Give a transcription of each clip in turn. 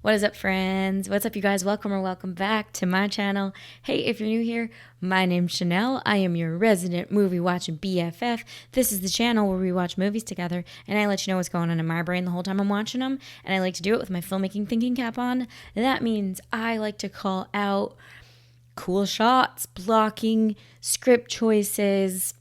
What is up, friends? What's up, you guys? Welcome or welcome back to my channel. Hey, if you're new here, my name's Shanelle. I am your resident movie watching BFF. This is the channel where we watch movies together, and I let you know what's going on in my brain the whole time I'm watching them, and I like to do it with my filmmaking thinking cap on. That means I like to call out cool shots, blocking, script choices,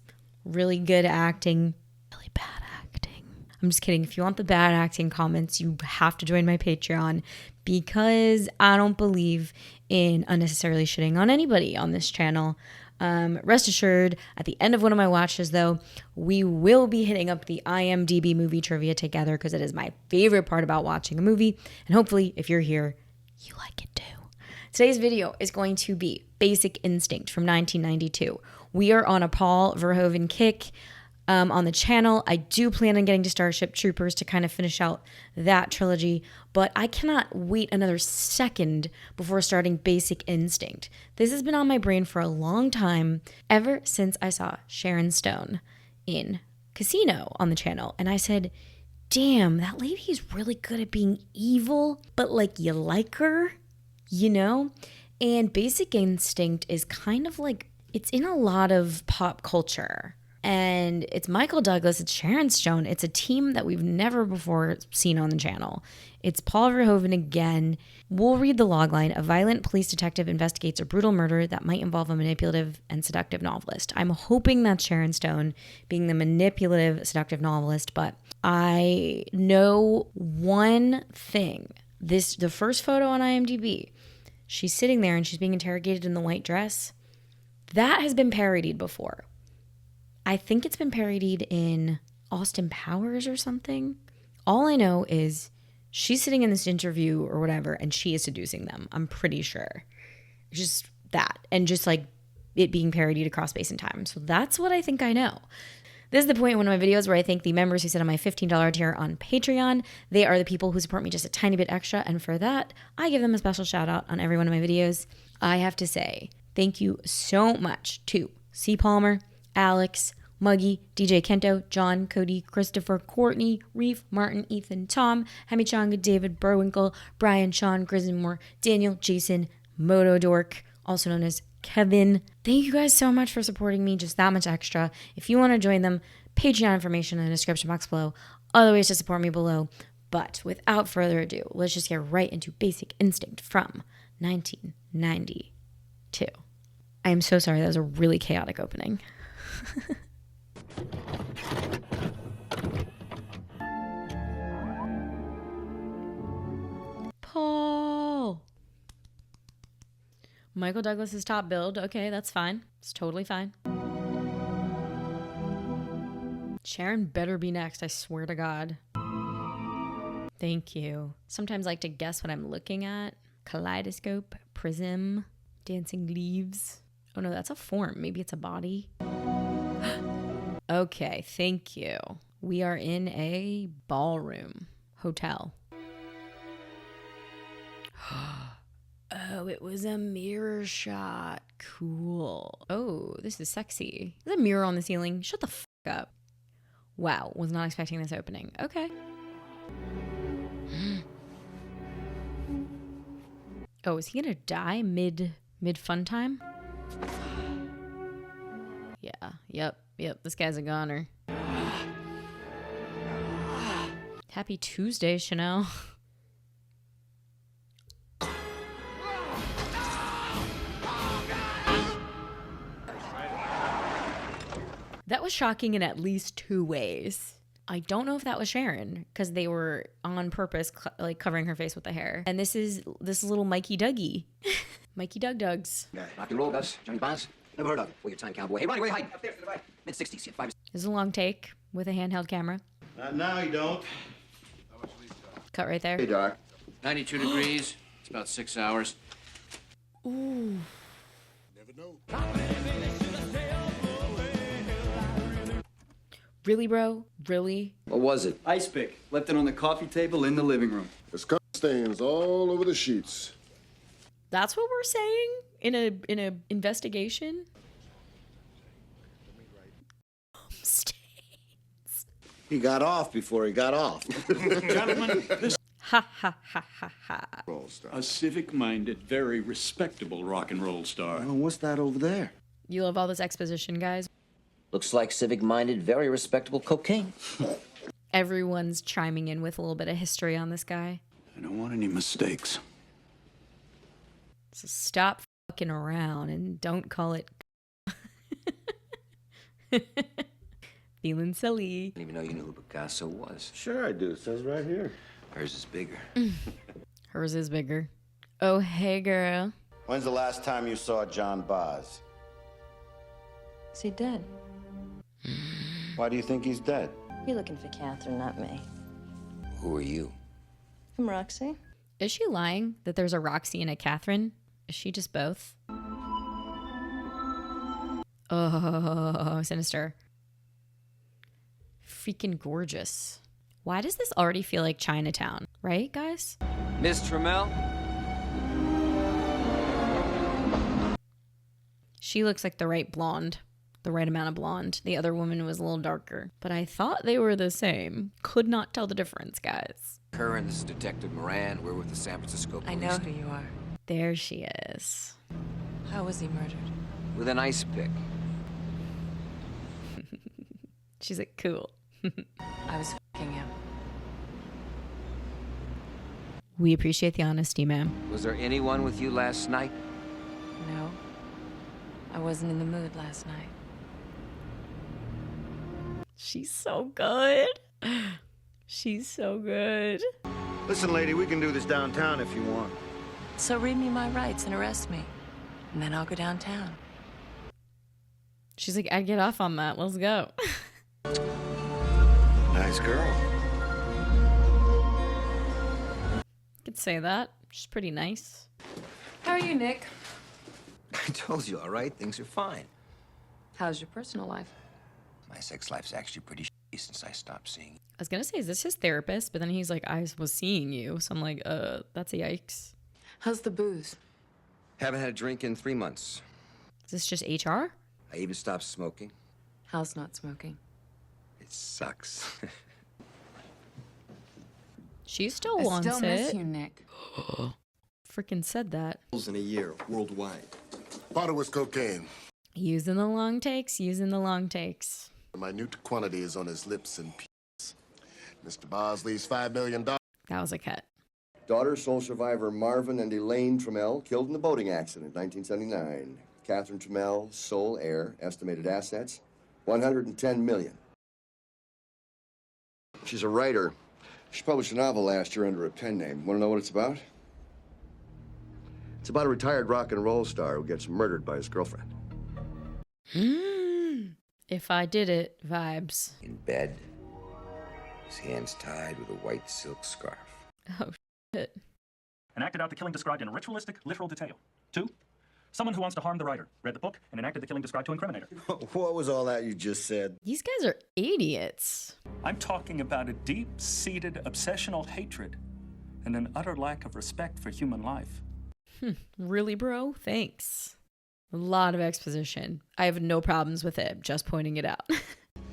really good acting, really bad acting. I'm just kidding. If you want the bad acting comments, you have to join my Patreon because I don't believe in unnecessarily shitting on anybody on this channel. Rest assured, at the end of one of my watches, though, we will be hitting up the IMDb movie trivia together because it is my favorite part about watching a movie. And hopefully, if you're here, you like it too. Today's video is going to be Basic Instinct from 1992. We are on a Paul Verhoeven kick on the channel. I do plan on getting to Starship Troopers to kind of finish out that trilogy, but I cannot wait another second before starting Basic Instinct. This has been on my brain for a long time, ever since I saw Sharon Stone in Casino on the channel, and I said, damn, that lady is really good at being evil, but like you like her, you know? And Basic Instinct is kind of like, it's in a lot of pop culture. And it's Michael Douglas, it's Sharon Stone, it's a team that we've never before seen on the channel. It's Paul Verhoeven again. We'll read the logline. A violent police detective investigates a brutal murder that might involve a manipulative and seductive novelist. I'm hoping that's Sharon Stone being the manipulative, seductive novelist, but I know one thing. The first photo on IMDb, she's sitting there and she's being interrogated in the white dress. That has been parodied before. I think it's been parodied in Austin Powers or something. All I know is she's sitting in this interview or whatever, and she is seducing them. I'm pretty sure. Just that. And just like it being parodied across space and time. So that's what I think I know. This is the point in one of my videos where I thank the members who sit on my $15 tier on Patreon. They are the people who support me just a tiny bit extra. And for that, I give them a special shout out on every one of my videos. I have to say thank you so much to C. Palmer, Alex, Muggy, DJ Kento, John, Cody, Christopher, Courtney, Reef, Martin, Ethan, Tom, Hemichanga, David, Burwinkle, Brian, Sean, Grismore, Daniel, Jason, Moto Dork, also known as Kevin. Thank you guys so much for supporting me just that much extra. If you want to join them, Patreon information in the description box below. Other ways to support me below. But without further ado, let's just get right into Basic Instinct from 1992. I am so sorry. That was a really chaotic opening. Paul. Michael Douglas's top build. Okay, that's fine. It's totally fine. Sharon better be next, I swear to God. Thank you. Sometimes I like to guess what I'm looking at. Kaleidoscope, prism, dancing leaves. Oh no, that's a form. Maybe it's a body. Okay, thank you. We are in a ballroom hotel. Oh, it was a mirror shot. Cool. Oh, this is sexy. There's a mirror on the ceiling. Shut the fuck up. Wow, was not expecting this opening. Okay. Oh, is he gonna die mid fun time? Yeah, yep, this guy's a goner. Happy Tuesday, Shanelle. That was shocking in at least two ways. I don't know if that was Sharon because they were on purpose like covering her face with the hair. And this is little Mikey Dougie. Mikey Dugs. Rock and roll, Gus. Johnny Bonds. Never heard of it. Well, your time, cowboy. Hey, Ronnie, where you hiding? Up there to the right. Mid-60s. Yeah, 5. This is a long take with a handheld camera. Not now, you don't. Cut right there. Hey, Doc. 92 degrees. It's about 6 hours. Ooh. Never know. Really, bro? Really? What was it? Ice pick. Left it on the coffee table in the living room. There's cum stains all over the sheets. That's what we're saying in a investigation? He got off before he got off. Gentlemen, this Ha ha ha ha ha. Roll star. A civic-minded, very respectable rock and roll star. Oh, what's that over there? You love all this exposition, guys. Looks like civic-minded, very respectable cocaine. Everyone's chiming in with a little bit of history on this guy. I don't want any mistakes. So stop fucking around and don't call it. Feeling silly. I didn't even know you knew who Picasso was. Sure I do. It says right here. Hers is bigger. Hers is bigger. Oh, hey, girl. When's the last time you saw John Boz? Is he dead? Why do you think he's dead? You're looking for Catherine, not me. Who are you? I'm Roxy. Is she lying that there's a Roxy and a Catherine? Is she just both? Oh, sinister. Freaking gorgeous. Why does this already feel like Chinatown? Right, guys? Miss Trammell? She looks like the right blonde. The right amount of blonde. The other woman was a little darker. But I thought they were the same. Could not tell the difference, guys. Curran, this is Detective Moran. We're with the San Francisco Police. I know who you are. There she is. How was he murdered? With an ice pick. She's like, cool. I was f***ing him. We appreciate the honesty, ma'am. Was there anyone with you last night? No. I wasn't in the mood last night. She's so good. She's so good. Listen, lady, we can do this downtown if you want. So read me my rights and arrest me. And then I'll go downtown. She's like, I'd get off on that. Let's go. Nice girl. Could say that. She's pretty nice. How are you, Nick? I told you, all right? Things are fine. How's your personal life? My sex life's actually pretty shitty since I stopped seeing you. I was gonna say, is this his therapist? But then he's like, I was seeing you. So I'm like, that's a yikes. How's the booze? Haven't had a drink in 3 months. Is this just HR? I even stopped smoking. How's not smoking? It sucks. She still I wants still miss it. you, Nick. Freaking said that. In a year, worldwide. Thought it was cocaine. Using the long takes, using the long takes. A minute quantity is on his lips and peas. Mr. Bosley's $5 million. That was a cut. Daughter, sole survivor Marvin and Elaine Trammell, killed in a boating accident, 1979. Catherine Trammell, sole heir, estimated assets, $110 million. She's a writer. She published a novel last year under a pen name. Want to know what it's about? It's about a retired rock and roll star who gets murdered by his girlfriend. If I did it, vibes. In bed, his hands tied with a white silk scarf. Oh, shit. Enacted out the killing described in ritualistic, literal detail. 2, someone who wants to harm the writer read the book and enacted the killing described to incriminate her. What was all that you just said? These guys are idiots. I'm talking about a deep-seated obsessional hatred and an utter lack of respect for human life. Really, bro? Thanks. A lot of exposition. I have no problems with it, just pointing it out.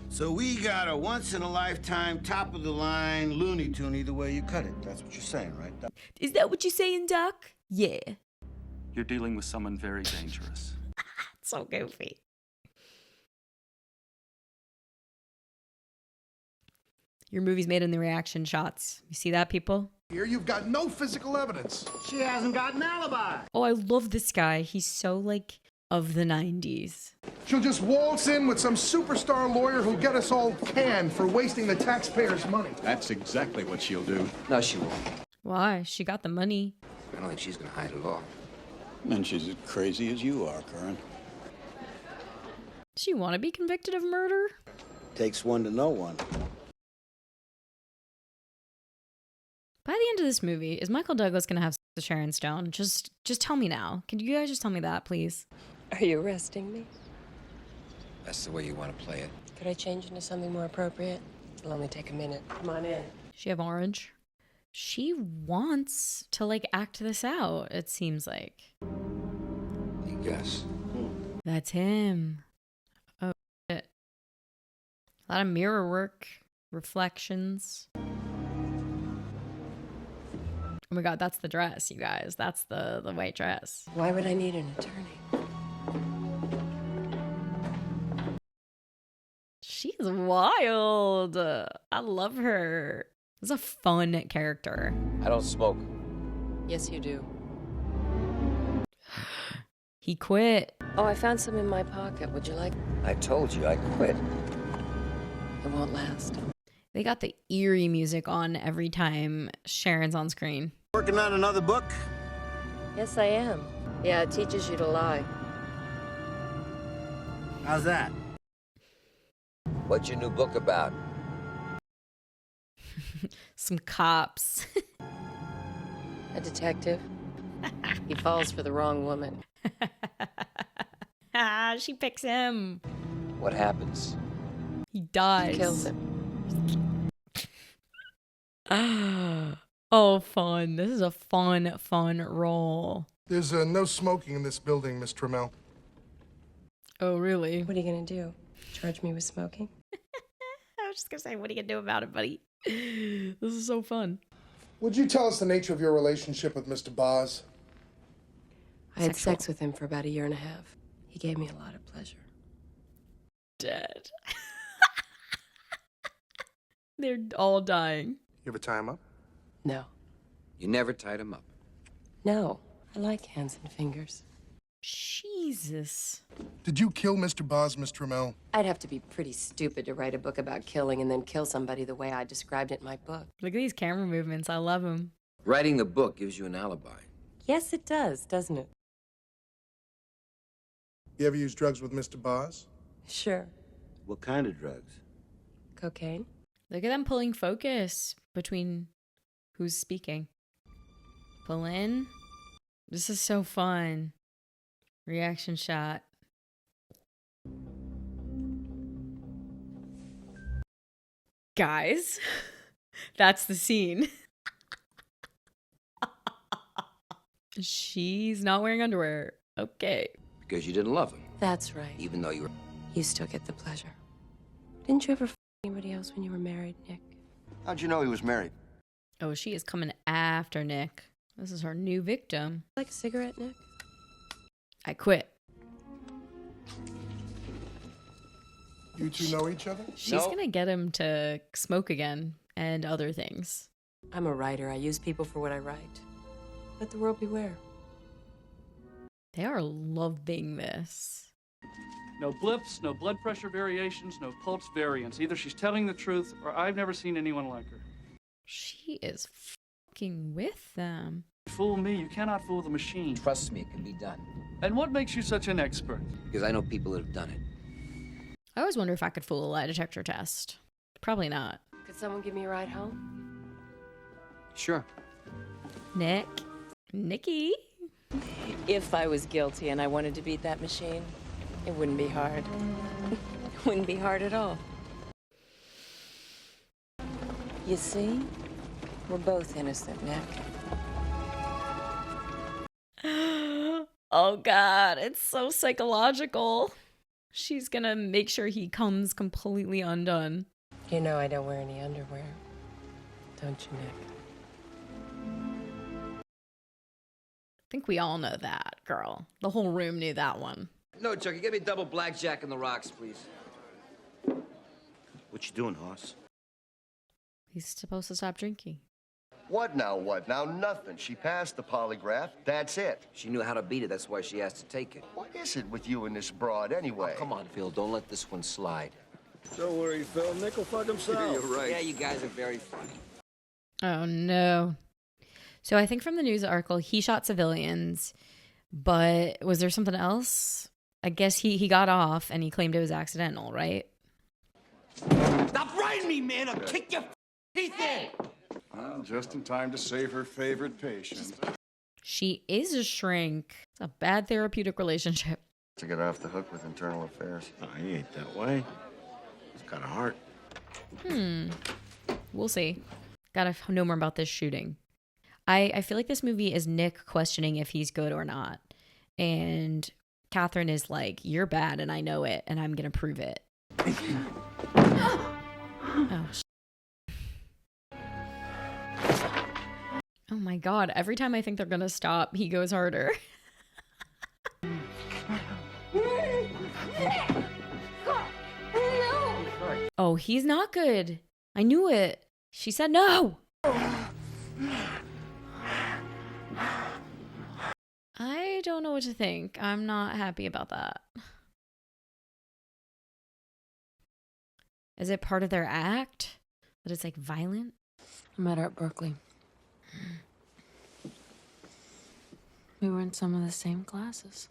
So we got a once-in-a-lifetime, top-of-the-line Looney Tune either way you cut it. That's what you're saying, right? Is that what you're saying, Doc? Yeah. You're dealing with someone very dangerous. So goofy. Your movie's made in the reaction shots. You see that, people? Here you've got no physical evidence. She hasn't got an alibi. Oh, I love this guy. He's so, like, of the 90s. She'll just waltz in with some superstar lawyer who'll get us all canned for wasting the taxpayers' money. That's exactly what she'll do. No, she won't. Why? She got the money. I don't think she's gonna hide it all. And she's as crazy as you are, Curran. Does she want to be convicted of murder? Takes one to know one. By the end of this movie, is Michael Douglas going to have sex with Sharon Stone? Just tell me now. Can you guys just tell me that, please? Are you arresting me? That's the way you want to play it. Could I change into something more appropriate? It'll only take a minute. Come on in. She have orange. She wants to, like, act this out, it seems like. You guess. That's him. Oh, shit. A lot of mirror work, reflections. Oh my God, that's the dress, you guys. That's the white dress. Why would I need an attorney? She's wild. I love her. This is a fun character. I don't smoke. Yes, you do. He quit. Oh, I found some in my pocket. Would you like? I told you I quit. It won't last. They got the eerie music on every time Sharon's on screen. Working on another book? Yes, I am. Yeah, it teaches you to lie. How's that? What's your new book about? Some cops. A detective. He falls for the wrong woman. She picks him. What happens? He dies. Kills him. Oh, fun. This is a fun role. There's no smoking in this building, Miss Trammell. Oh, really? What are you gonna do? Charge me with smoking? I was just gonna say, what are you gonna do about it, buddy? This is so fun. Would you tell us the nature of your relationship with Mr. Boz? I had sex with him for about 1.5 years. He gave me a lot of pleasure. Dead. They're all dying. You ever tie him up? No. You never tied him up. No. I like hands and fingers. Jesus. Did you kill Mr. Boz, Miss Trammell? I'd have to be pretty stupid to write a book about killing and then kill somebody the way I described it in my book. Look at these camera movements. I love them. Writing the book gives you an alibi. Yes, it does, doesn't it? You ever use drugs with Mr. Boz? Sure. What kind of drugs? Cocaine? Look at them pulling focus between who's speaking. Pull in. This is so fun. Reaction shot. Guys, that's the scene. She's not wearing underwear. Okay. Because you didn't love him. That's right. Even though you were... You still get the pleasure. Didn't you ever f anybody else when you were married, Nick? How'd you know he was married? Oh, she is coming after Nick. This is her new victim. Like a cigarette, Nick? I quit. You two know each other? She's gonna get him to smoke again and other things. I'm a writer. I use people for what I write. Let the world beware. They are loving this. No blips, no blood pressure variations, no pulse variants. Either she's telling the truth or I've never seen anyone like her. She is fucking with them. Fool me, you cannot fool the machine. Trust me, it can be done. And what makes you such an expert? Because I know people that have done it. I always wonder if I could fool a lie detector test. Probably not. Could someone give me a ride home? Sure. Nick? Nikki? If I was guilty and I wanted to beat that machine, it wouldn't be hard. It wouldn't be hard at all. You see? We're both innocent, Nick. Oh God, it's so psychological. She's gonna make sure he comes completely undone. You know I don't wear any underwear. Don't you, Nick? I think we all know that, girl. The whole room knew that one. No, Chucky, get me a double blackjack in the rocks, please. What you doing, Hoss? He's supposed to stop drinking. What now, what? Now, nothing. She passed the polygraph. That's it. She knew how to beat it, that's why she asked to take it. What is it with you and this broad, anyway? Oh, come on, Phil, don't let this one slide. Don't worry, Phil. Nick will fuck himself. You're right. Yeah, you guys are very funny. Oh no. So I think from the news article, he shot civilians, but was there something else? I guess he got off and he claimed it was accidental, right? Stop riding me, man! I'll kick your teeth in! Just in time to save her favorite patient. She is a shrink. It's a bad therapeutic relationship. To get off the hook with internal affairs. Oh, he ain't that way. He's got a heart. We'll see. Gotta know more about this shooting. I feel like this movie is Nick questioning if he's good or not. And Catherine is like, you're bad and I know it and I'm gonna prove it. Oh, Oh my God. Every time I think they're going to stop, he goes harder. Oh, he's not good. I knew it. She said no. I don't know what to think. I'm not happy about that. Is it part of their act? That it's like violent? I met her at Berkeley. We were in some of the same classes.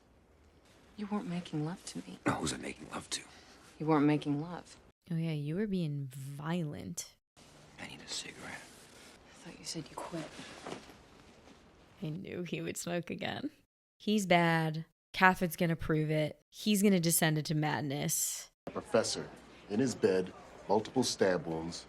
You weren't making love to me. Who's I making love to? You weren't making love. Oh yeah, you were being violent. I need a cigarette. I thought you said you quit. I knew he would smoke again. He's bad. Catherine's gonna prove it. He's gonna descend into madness. A professor in his bed, multiple stab wounds,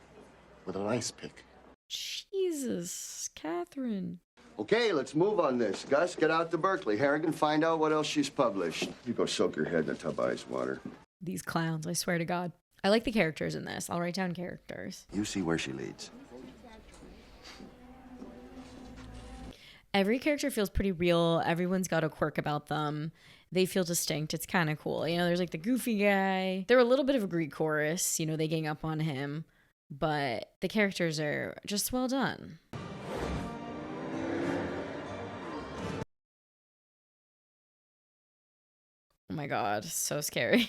with an ice pick. Jesus, Catherine. Okay, let's move on this. Gus, get out to Berkeley. Harrigan, find out what else she's published. You go soak your head in a tub of ice water. These clowns, I swear to God. I like the characters in this. I'll write down characters. You see where she leads. Every character feels pretty real. Everyone's got a quirk about them. They feel distinct. It's kind of cool. You know, there's like the goofy guy. They're a little bit of a Greek chorus. You know, they gang up on him. But the characters are just well done. Oh my God, so scary.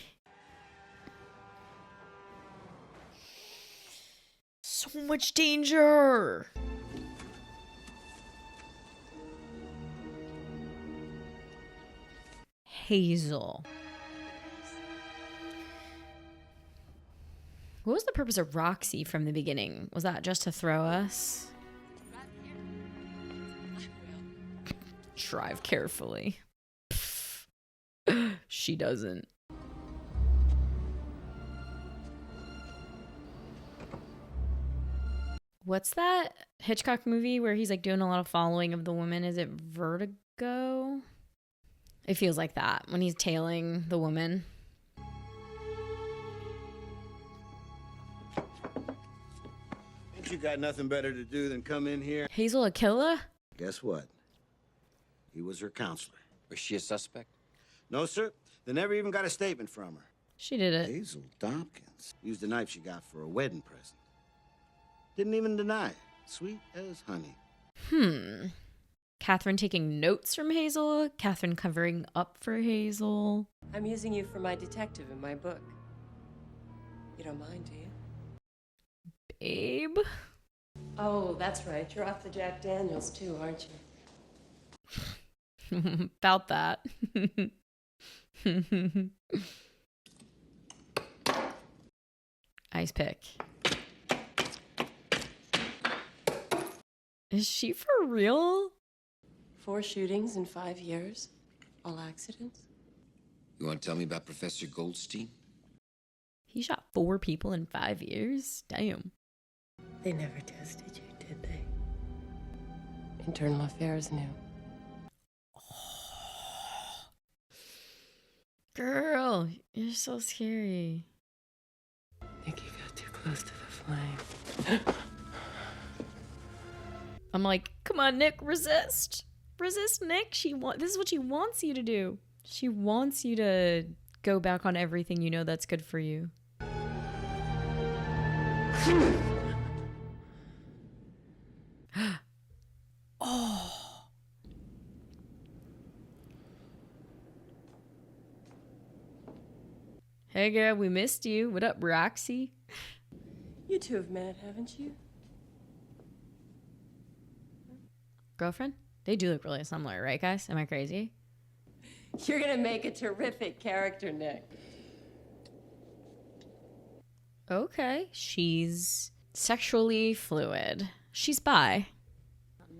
So much danger. Hazel. What was the purpose of Roxy from the beginning? Was that just to throw us? Drive carefully. She doesn't. What's that Hitchcock movie where he's like doing a lot of following of the woman? Is it Vertigo? It feels like that when he's tailing the woman. Ain't you got nothing better to do than come in here? Hazel a killer? Guess what? He was her counselor. Was she a suspect? No, sir. They never even got a statement from her. She did it. Hazel Tompkins used a knife she got for a wedding present. Didn't even deny it. Sweet as honey. Catherine taking notes from Hazel. Catherine covering up for Hazel. I'm using you for my detective in my book. You don't mind, do you? Babe? Oh, that's right. You're off the Jack Daniels, too, aren't you? About that. Ice pick. Is she for real? 4 shootings in 5 years. All accidents. You want to tell me about Professor Goldstein? He shot 4 people in 5 years? Damn. They never tested you, did they? Internal Affairs knew. Girl, you're so scary. Nick, you got too close to the flame. I'm like, come on, Nick, resist. Resist, Nick. This is what she wants you to do. She wants you to go back on everything you know that's good for you. Oh. Hey, girl, we missed you. What up, Roxy? You two have met, haven't you? Girlfriend? They do look really similar, right, guys? Am I crazy? You're gonna make a terrific character, Nick. Okay. She's sexually fluid. She's bi.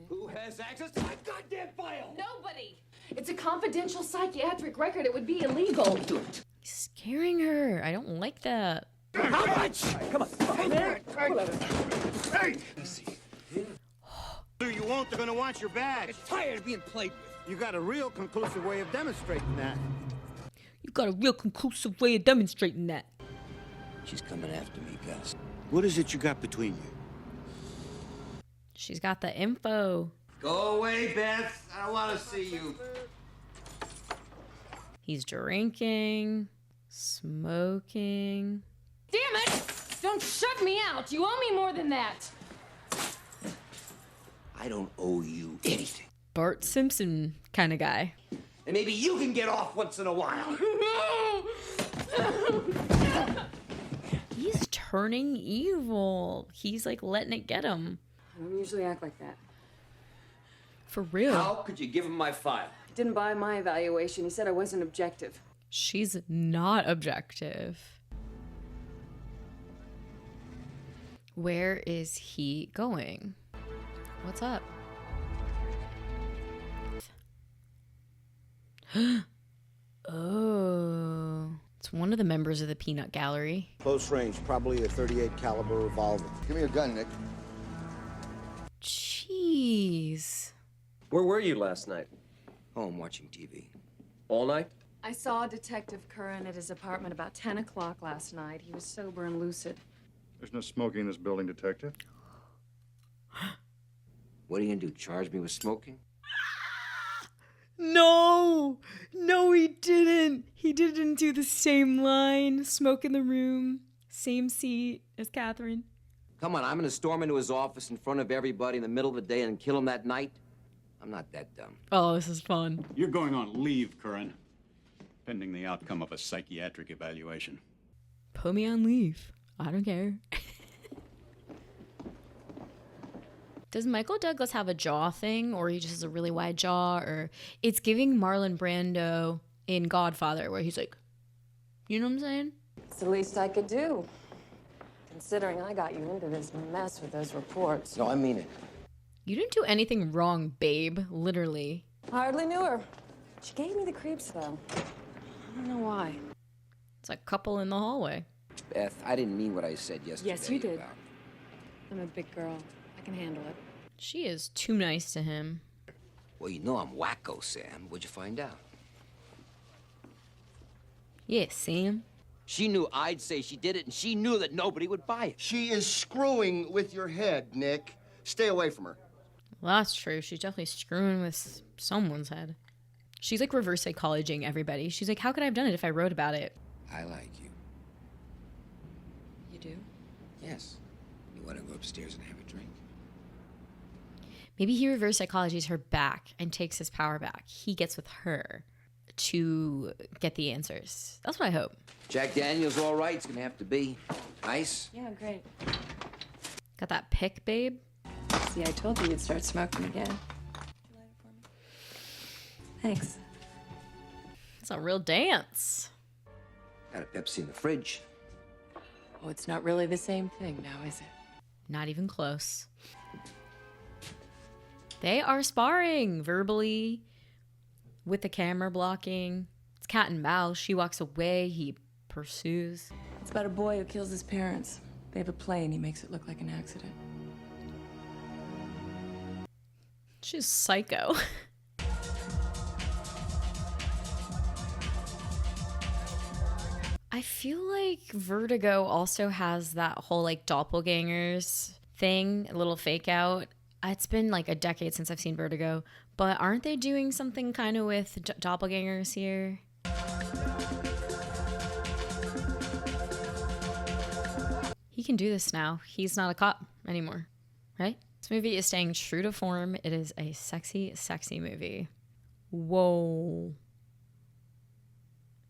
Who has access to my goddamn file? Nobody. It's a confidential psychiatric record. It would be illegal. Do it. He's scaring her. I don't like that. How much? Come on. Hey! Do you won't, they're gonna want your badge. I'm tired of being played with. You got a real conclusive way of demonstrating that. You got a real conclusive way of demonstrating that. She's coming after me, Gus. What is it you got between you? She's got the info. Go away, Beth. I don't want to see you. He's drinking, smoking. Damn it! Don't shut me out. You owe me more than that. I don't owe you anything. Bart Simpson kind of guy. And maybe you can get off once in a while. He's turning evil. He's like letting it get him. I don't usually act like that. For real. How could you give him my file? He didn't buy my evaluation. He said I wasn't objective. She's not objective. Where is he going? What's up? Oh, it's one of the members of the peanut gallery. Close range, probably a .38 caliber revolver. Give me your gun, Nick. Jeez. Where were you last night? Home watching TV. All night? I saw Detective Curran at his apartment about 10 o'clock last night. He was sober and lucid. There's no smoking in this building, Detective. What are you gonna do? Charge me with smoking? No, he didn't. He didn't do the same line. Smoke in the room, same seat as Catherine. Come on, I'm gonna storm into his office in front of everybody in the middle of the day and kill him that night? I'm not that dumb. Oh, this is fun. You're going on leave, Curran, pending the outcome of a psychiatric evaluation. Put me on leave. I don't care. Does Michael Douglas have a jaw thing, or he just has a really wide jaw, or it's giving Marlon Brando in Godfather, where he's like, you know what I'm saying? It's the least I could do, considering I got you into this mess with those reports. No, I mean it. You didn't do anything wrong, babe. Literally. Hardly knew her. She gave me the creeps, though. I don't know why. It's a couple in the hallway. Beth, I didn't mean what I said yesterday. Yes, you did. about- I'm a big girl. I can handle it. She is too nice to him. Well, you know I'm wacko, Sam. What'd you find out? Yeah, Sam. She knew I'd say she did it, and she knew that nobody would buy it. She is screwing with your head, Nick. Stay away from her. Well, that's true. She's definitely screwing with someone's head. She's like reverse psychologing everybody. She's like, how could I have done it if I wrote about it? I like you. You do? Yes. You want to go upstairs and have a drink? Maybe he reverse psychologies her back and takes his power back. He gets with her to get the answers. That's what I hope. Jack Daniels, all right. It's gonna have to be. Nice? Yeah, great. Got that pick, babe? See, I told you you'd start smoking again. Thanks. It's a real dance. Got a Pepsi in the fridge. Oh, it's not really the same thing now, is it? Not even close. They are sparring verbally with the camera blocking. It's cat and mouse. She walks away. He pursues. It's about a boy who kills his parents. They have a plane. He makes it look like an accident. She's psycho. I feel like Vertigo also has that whole like doppelgangers thing, a little fake out. It's been like a decade since I've seen Vertigo, but aren't they doing something kind of with doppelgangers here? He can do this now. He's not a cop anymore, right? This movie is staying true to form. It is a sexy, sexy movie. Whoa.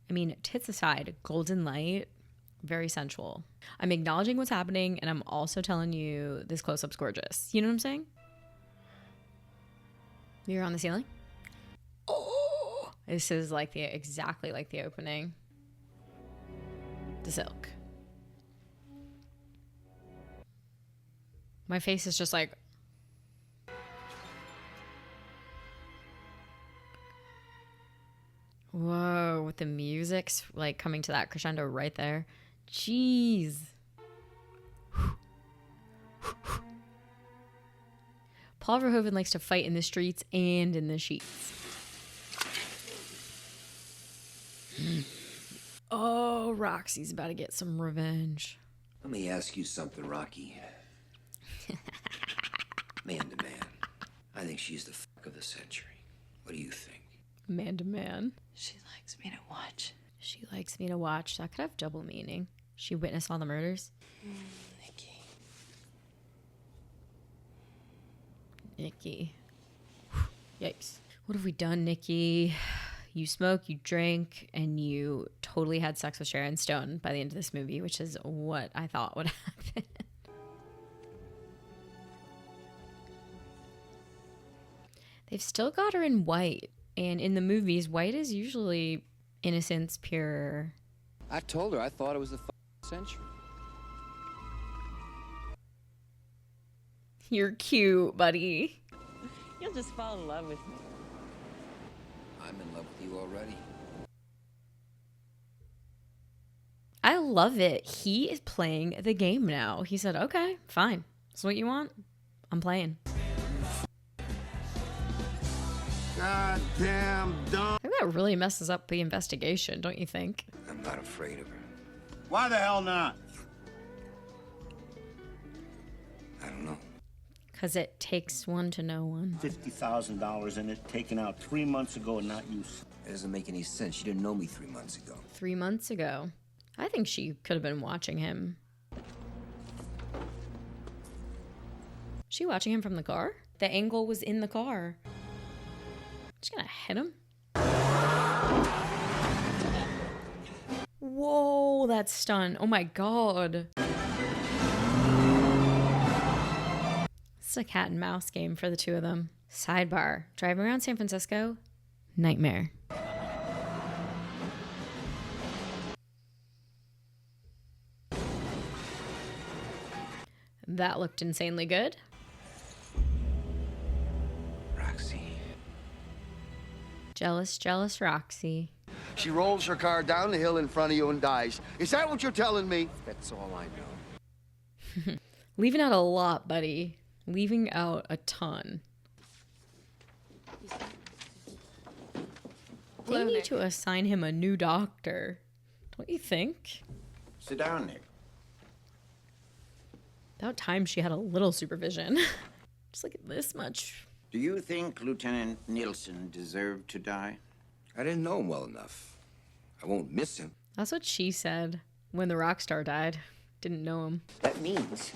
I mean, tits aside, golden light, very sensual. I'm acknowledging what's happening, and I'm also telling you this close-up's gorgeous. You know what I'm saying? You're on the ceiling? Oh! This is like exactly like the opening. The silk. My face is just like... Whoa, with the music's like coming to that crescendo right there. Jeez. Paul Verhoeven likes to fight in the streets and in the sheets. Oh, Roxy's about to get some revenge. Let me ask you something, Rocky. Man to man. I think she's the fuck of the century. What do you think? Man to man. She likes me to watch. She likes me to watch. That could have double meaning. She witnessed all the murders. Nikki. Yikes. What have we done, Nikki? You smoke, you drink, and you totally had sex with Sharon Stone by the end of this movie, which is what I thought would happen. They've still got her in white. And in the movies, white is usually innocence, pure. I told her I thought it was the century. You're cute, buddy. You'll just fall in love with me. I'm in love with you already. I love it. He is playing the game now. He said, okay, fine. That's what you want? I'm playing. Goddamn dumb. I think that really messes up the investigation, don't you think? I'm not afraid of her. Why the hell not? I don't know. Because it takes one to know one. $50,000 in it, taken out 3 months ago and not used. It doesn't make any sense. She didn't know me 3 months ago. 3 months ago. I think she could have been watching him. She watching him from the car? The angle was in the car. Just gonna hit him. Whoa, that stunt. Oh my god. It's a cat and mouse game for the two of them. Sidebar. Driving around San Francisco? Nightmare. That looked insanely good. Roxy. Jealous, jealous Roxy. She rolls her car down the hill in front of you and dies. Is that what you're telling me? That's all I know. Leaving out a lot, buddy. Leaving out a ton. They need to assign him a new doctor. Don't you think? Sit down, Nick. About time she had a little supervision. Just like this much. Do you think Lieutenant Nielsen deserved to die? I didn't know him well enough. I won't miss him. That's what she said when the rock star died. Didn't know him. That means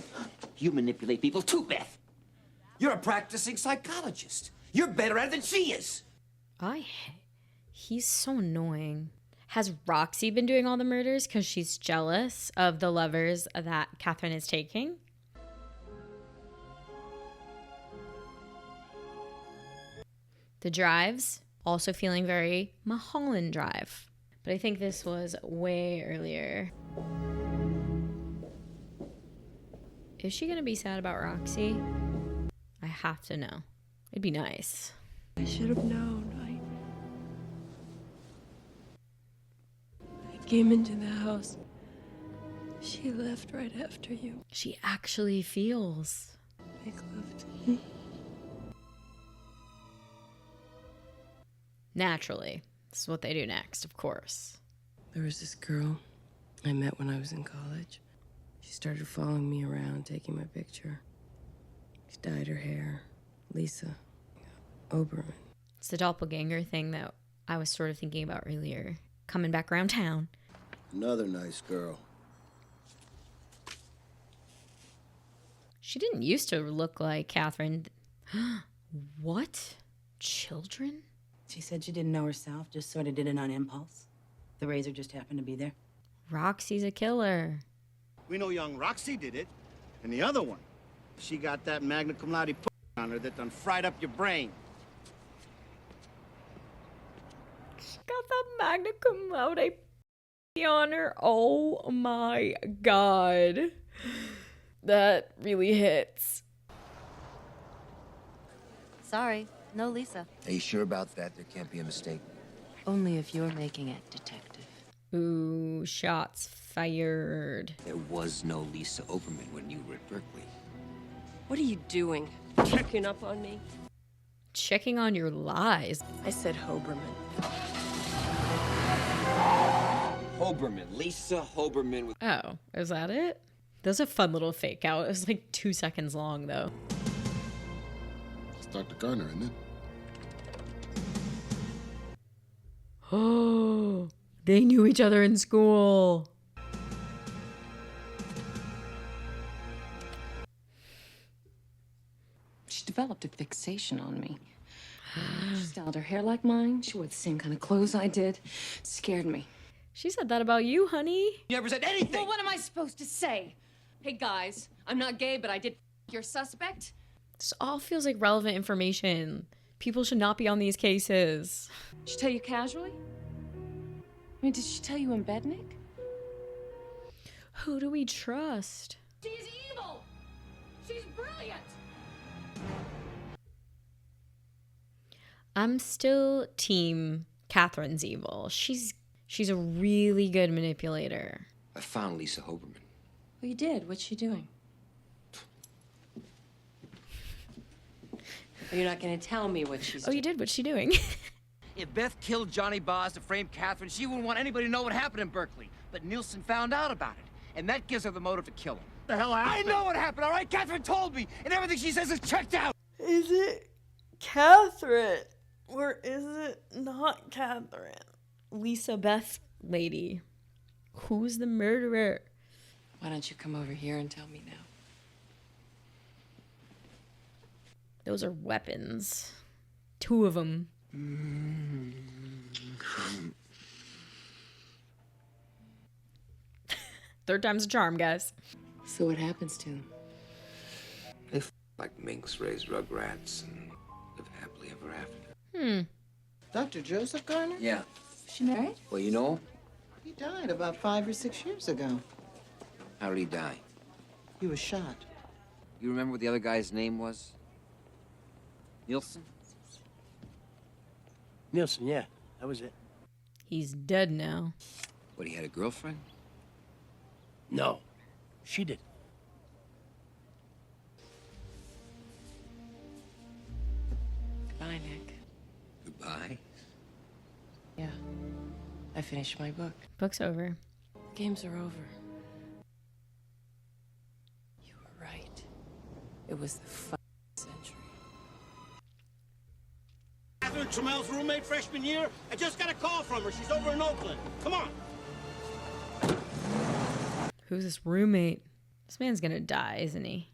you manipulate people too, Beth. You're a practicing psychologist. You're better at it than she is. He's so annoying. Has Roxy been doing all the murders because she's jealous of the lovers that Catherine is taking? The drives, also feeling very Mulholland Drive. But I think this was way earlier. Is she gonna be sad about Roxy? I have to know. It'd be nice. I should have known. I came into the house. She left right after you. She actually feels. Make love to me. Naturally. This is what they do next, of course. There was this girl I met when I was in college. She started following me around, taking my picture. She dyed her hair. Lisa Oberman. It's the doppelganger thing that I was sort of thinking about earlier. Coming back around town. Another nice girl. She didn't used to look like Catherine. What? Children? She said she didn't know herself, just sort of did it on impulse. The razor just happened to be there. Roxy's a killer. We know young Roxy did it. And the other one, she got that magna cum laude on her that done fried up your brain. She got the magna cum laude on her. Oh my god. That really hits. Sorry, no Lisa. Are you sure about that? There can't be a mistake. Only if you're making it, Detective. Ooh, shots fired. There was no Lisa Oberman when you were at Berkeley. What are you doing? Checking up on me? Checking on your lies. I said Hoberman. Hoberman. Lisa Hoberman. With Oh, is that it? That was a fun little fake out. It was like 2 seconds long, though. Dr. Garner, isn't it? Oh, they knew each other in school. She developed a fixation on me. She styled her hair like mine. She wore the same kind of clothes I did. It scared me. She said that about you, honey. You never said anything. Well, what am I supposed to say? Hey, guys, I'm not gay, but I did your suspect. This all feels like relevant information. People should not be on these cases. Did she tell you casually? I mean, did she tell you in bed, Nick? Who do we trust? She's evil! She's brilliant! I'm still team Catherine's evil. She's a really good manipulator. I found Lisa Hoberman. Well, you did. What's she doing? You're not going to tell me what she's Oh, you did? What's she doing? If Beth killed Johnny Boz to frame Catherine, she wouldn't want anybody to know what happened in Berkeley. But Nielsen found out about it, and that gives her the motive to kill him. The hell happened? I know what happened, all right? Catherine told me, and everything she says is checked out. Is it Catherine? Or is it not Catherine? Lisa Beth lady. Who's the murderer? Why don't you come over here and tell me now? Those are weapons. 2 of them. Third time's a charm, guys. So what happens to him? They like minks, raise rugrats, and live happily ever after. Dr. Joseph Garner? Yeah. She married? Well, you know, He died about 5 or 6 years ago. how did he die? He was shot. You remember what the other guy's name was? Nielsen? Nielsen, yeah. That was it. He's dead now. What, he had a girlfriend? No. She did. Goodbye, Nick. Goodbye? Yeah. I finished my book. Book's over. Games are over. You were right. It was the century. Catherine Trammell's roommate freshman year? I just got a call from her. She's over in Oakland. Come on. Who's this roommate? This man's gonna die, isn't he?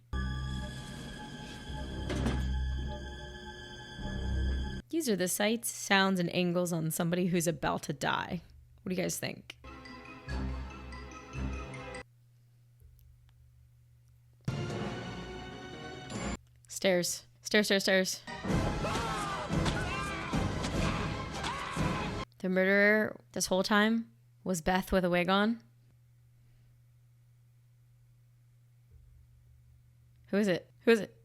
These are the sights, sounds, and angles on somebody who's about to die. What do you guys think? Stairs. Stairs, stairs, stairs. The murderer this whole time was Beth with a wig on. Who is it? Who is it?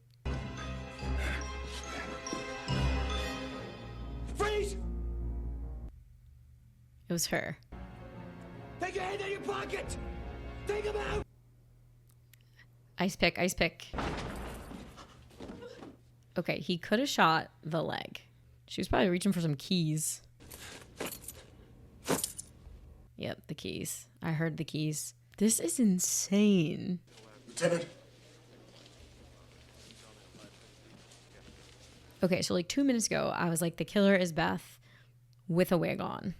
Freeze! It was her. Take your hand out of your pocket! Take him out! Ice pick, ice pick. Okay, he could have shot the leg. She was probably reaching for some keys. Yep, the keys. I heard the keys. This is insane. Lieutenant. Okay, so like 2 minutes ago, I was like, the killer is Beth with a wig on.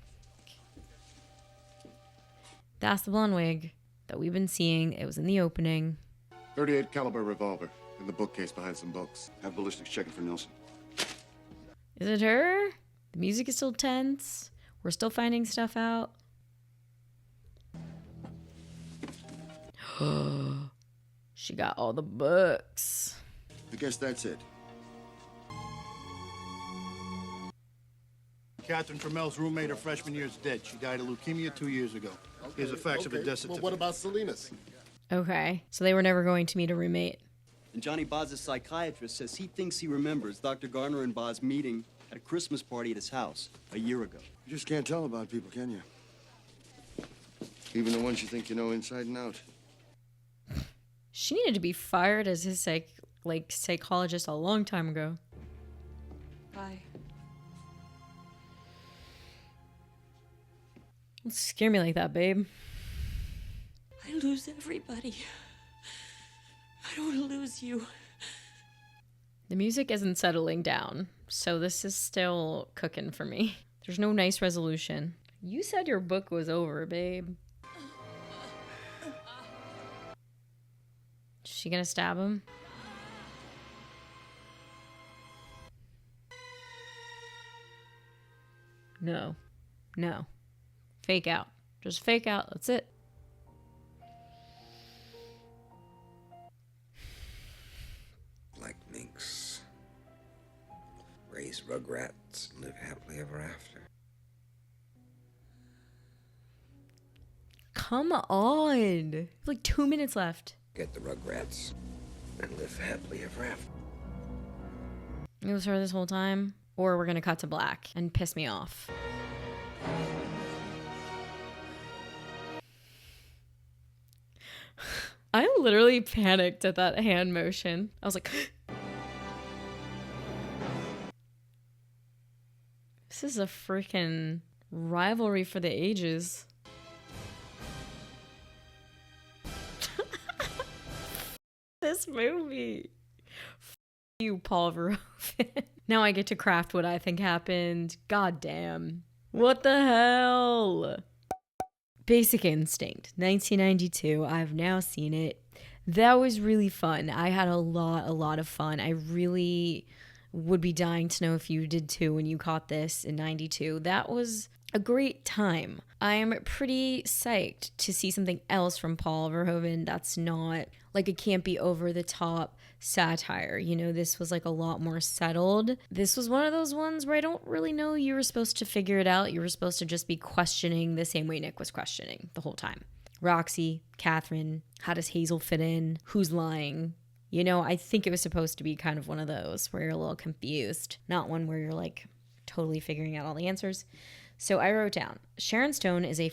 That's the blonde wig that we've been seeing. It was in the opening. .38 caliber revolver in the bookcase behind some books. Have ballistics checking for Nielsen. Is it her? The music is still tense. We're still finding stuff out. She got all the books. I guess that's it. Catherine Trammell's roommate her freshman year is dead. She died of leukemia 2 years ago. Here's the facts of her death Well, certificate. what about Salinas? Okay, so they were never going to meet a roommate. And Johnny Boz's psychiatrist says he thinks he remembers Dr. Garner and Boz meeting at a Christmas party at his house a year ago. You just can't tell about people, can you? Even the ones you think you know inside and out. She needed to be fired as his psychologist a long time ago. Bye. Don't scare me like that, babe. I lose everybody. I don't want to lose you. The music isn't settling down, so this is still cooking for me. There's no nice resolution. You said your book was over, babe. Is she gonna stab him? No. No. Fake out. Just fake out. That's it. Like minks. Raise rugrats and live happily ever after. Come on. Like 2 minutes left. Get the rugrats and live happily ever after. It was her this whole time. Or we're gonna cut to black and piss me off. I literally panicked at that hand motion. I was like, this is a freaking rivalry for the ages. This movie. You, Paul Verhoeven. Now I get to craft what I think happened. God damn. What the hell? Basic Instinct, 1992. I've now seen it. That was really fun. I had a lot of fun. I really would be dying to know if you did too when you caught this in 92. That was a great time. I'm pretty psyched to see something else from Paul Verhoeven that's not like a campy over the top satire. You know, this was like a lot more settled. This was one of those ones where I don't really know you were supposed to figure it out. You were supposed to just be questioning the same way Nick was questioning the whole time. Roxy, Catherine, how does Hazel fit in? Who's lying? You know, I think it was supposed to be kind of one of those where you're a little confused, not one where you're like totally figuring out all the answers. So I wrote down, Sharon Stone is a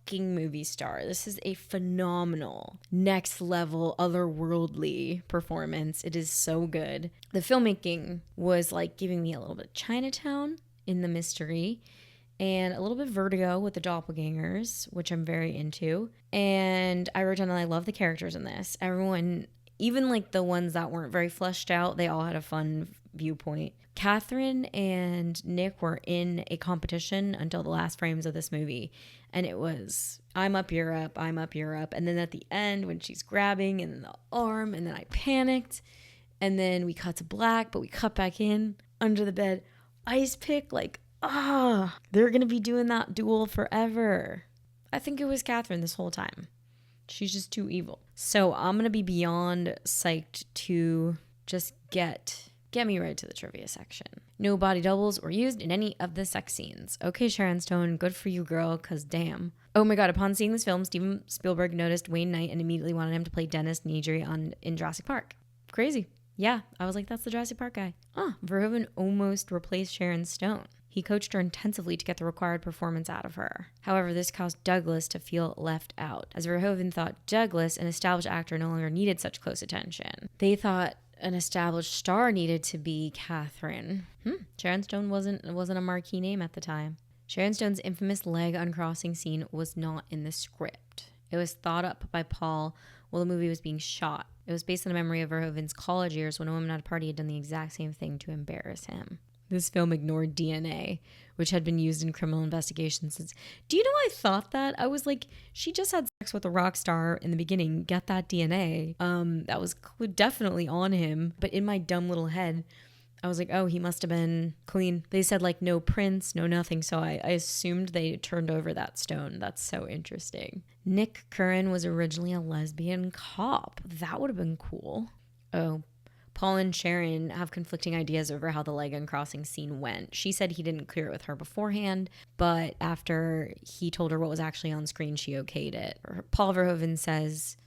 fucking movie star. This is a phenomenal, next level, otherworldly performance. It is so good. The filmmaking was like giving me a little bit of Chinatown in the mystery and a little bit Vertigo with the doppelgangers, which I'm very into. And I wrote down that I love the characters in this. Everyone, even like the ones that weren't very fleshed out, they all had a fun viewpoint. Catherine and Nick were in a competition until the last frames of this movie. And it was, I'm up, you're up, I'm up, you're up. And then at the end, when she's grabbing and then the arm, and then I panicked. And then we cut to black, but we cut back in under the bed. Ice pick, like, they're going to be doing that duel forever. I think it was Catherine this whole time. She's just too evil. So I'm going to be beyond psyched to just get me right to the trivia section. No body doubles were used in any of the sex scenes. Okay, Sharon Stone, good for you, girl, because damn. Oh my God, upon seeing this film, Steven Spielberg noticed Wayne Knight and immediately wanted him to play Dennis Nedry in Jurassic Park. Crazy. Yeah, I was like, that's the Jurassic Park guy. Verhoeven almost replaced Sharon Stone. He coached her intensively to get the required performance out of her. However, this caused Douglas to feel left out, as Verhoeven thought Douglas, an established actor, no longer needed such close attention. They thought an established star needed to be Catherine. Sharon Stone wasn't a marquee name at the time. Sharon Stone's infamous leg uncrossing scene was not in the script. It was thought up by Paul while the movie was being shot. It was based on a memory of Verhoeven's college years when a woman at a party had done the exact same thing to embarrass him. This film ignored DNA, which had been used in criminal investigations since. Do you know I thought that? I was like, she just had sex with a rock star in the beginning. Get that DNA. That was definitely on him. But in my dumb little head, I was like, oh, he must have been clean. They said like no prints, no nothing. So I assumed they turned over that stone. That's so interesting. Nick Curran was originally a lesbian cop. That would have been cool. Oh, Paul and Sharon have conflicting ideas over how the leg uncrossing scene went. She said he didn't clear it with her beforehand, but after he told her what was actually on screen, she okayed it. Paul Verhoeven says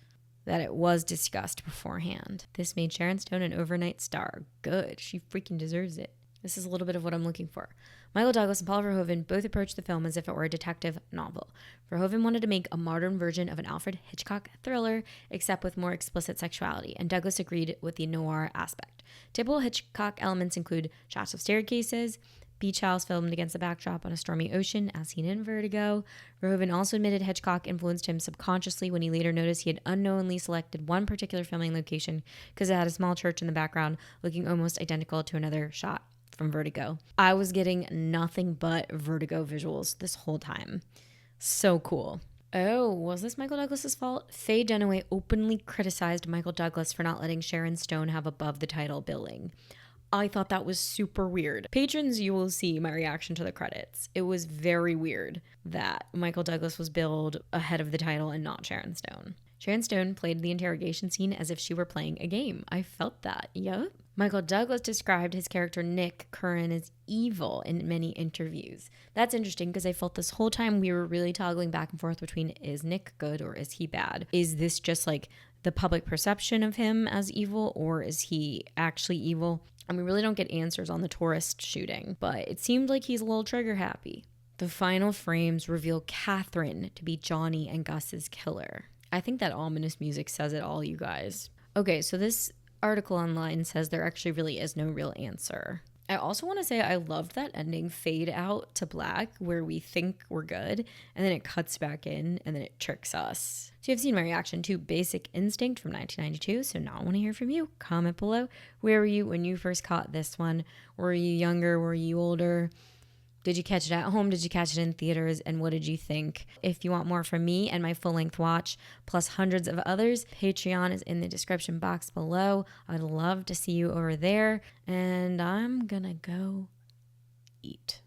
that it was discussed beforehand. This made Sharon Stone an overnight star. Good. She freaking deserves it. This is a little bit of what I'm looking for. Michael Douglas and Paul Verhoeven both approached the film as if it were a detective novel. Verhoeven wanted to make a modern version of an Alfred Hitchcock thriller, except with more explicit sexuality, and Douglas agreed with the noir aspect. Typical Hitchcock elements include shots of staircases, Beach house filmed against the backdrop on a stormy ocean, as seen in Vertigo. Verhoeven also admitted Hitchcock influenced him subconsciously when he later noticed he had unknowingly selected one particular filming location because it had a small church in the background looking almost identical to another shot from Vertigo. I was getting nothing but Vertigo visuals this whole time. So cool. Oh, was this Michael Douglas's fault? Faye Dunaway openly criticized Michael Douglas for not letting Sharon Stone have above the title billing. I thought that was super weird. Patrons, you will see my reaction to the credits. It was very weird that Michael Douglas was billed ahead of the title and not Sharon Stone. Sharon Stone played the interrogation scene as if she were playing a game. I felt that. Yup. Michael Douglas described his character Nick Curran as evil in many interviews. That's interesting because I felt this whole time we were really toggling back and forth between, is Nick good or is he bad? Is this just like the public perception of him as evil, or is he actually evil? And we really don't get answers on the tourist shooting, but it seemed like he's a little trigger happy. The final frames reveal Catherine to be Johnny and Gus's killer. I think that ominous music says it all, you guys. Okay, so this article online says there actually really is no real answer. I also want to say I loved that ending fade out to black where we think we're good and then it cuts back in and then it tricks us. So you've seen my reaction to Basic Instinct from 1992, so now I want to hear from you. Comment below. Where were you when you first caught this one? Were you younger? Were you older? Did you catch it at home? Did you catch it in theaters? And what did you think? If you want more from me and my full-length watch, plus hundreds of others, Patreon is in the description box below. I'd love to see you over there. And I'm gonna go eat.